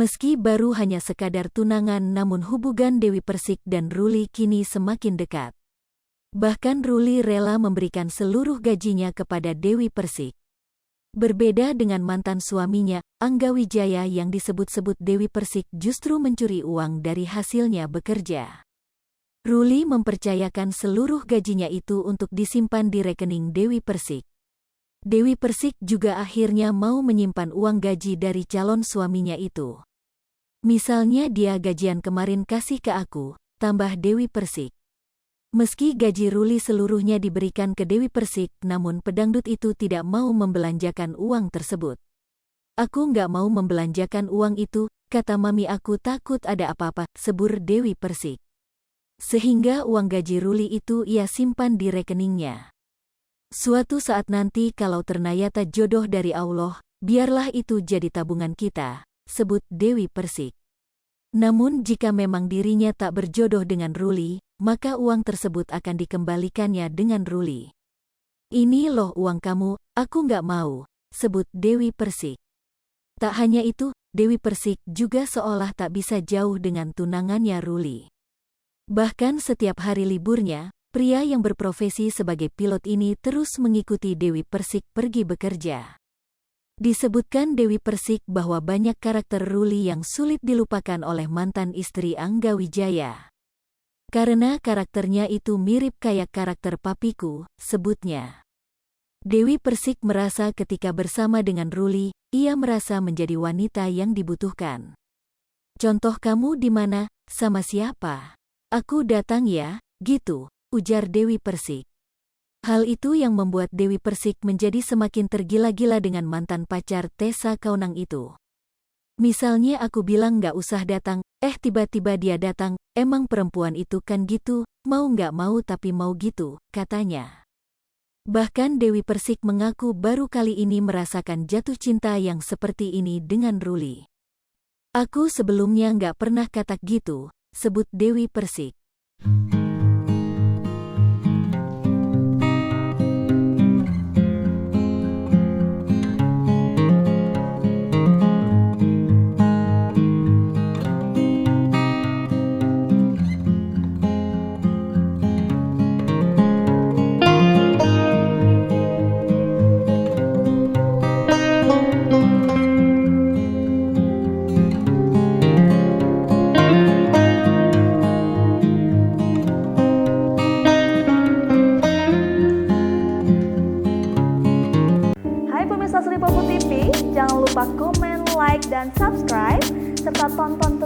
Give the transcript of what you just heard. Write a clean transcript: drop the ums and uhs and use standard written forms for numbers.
Meski baru hanya sekadar tunangan, namun hubungan Dewi Persik dan Ruli kini semakin dekat. Bahkan Ruli rela memberikan seluruh gajinya kepada Dewi Persik. Berbeda dengan mantan suaminya, Angga Wijaya, yang disebut-sebut Dewi Persik justru mencuri uang dari hasilnya bekerja. Ruli mempercayakan seluruh gajinya itu untuk disimpan di rekening Dewi Persik. Dewi Persik juga akhirnya mau menyimpan uang gaji dari calon suaminya itu. Misalnya dia gajian kemarin kasih ke aku, tambah Dewi Persik. Meski gaji Ruli seluruhnya diberikan ke Dewi Persik, namun pedangdut itu tidak mau membelanjakan uang tersebut. Aku nggak mau membelanjakan uang itu, kata mami, aku takut ada apa-apa, sebur Dewi Persik. Sehingga uang gaji Ruli itu ia simpan di rekeningnya. Suatu saat nanti kalau ternyata jodoh dari Allah, biarlah itu jadi tabungan kita, sebut Dewi Persik. Namun jika memang dirinya tak berjodoh dengan Ruli, maka uang tersebut akan dikembalikannya dengan Ruli. Ini loh uang kamu, aku nggak mau, sebut Dewi Persik. Tak hanya itu, Dewi Persik juga seolah tak bisa jauh dengan tunangannya Ruli. Bahkan setiap hari liburnya, pria yang berprofesi sebagai pilot ini terus mengikuti Dewi Persik pergi bekerja. Disebutkan Dewi Persik bahwa banyak karakter Ruli yang sulit dilupakan oleh mantan istri Angga Wijaya. Karena karakternya itu mirip kayak karakter papiku, sebutnya. Dewi Persik merasa ketika bersama dengan Ruli, ia merasa menjadi wanita yang dibutuhkan. Contoh kamu di mana, sama siapa? Aku datang ya, gitu, ujar Dewi Persik. Hal itu yang membuat Dewi Persik menjadi semakin tergila-gila dengan mantan pacar Tessa Kaunang itu. Misalnya aku bilang nggak usah datang, tiba-tiba dia datang, emang perempuan itu kan gitu, mau nggak mau tapi mau gitu, katanya. Bahkan Dewi Persik mengaku baru kali ini merasakan jatuh cinta yang seperti ini dengan Ruli. Aku sebelumnya nggak pernah katak gitu, sebut Dewi Persik. Hai pemirsa Sri Popo TV, jangan lupa komen, like, dan subscribe, serta tonton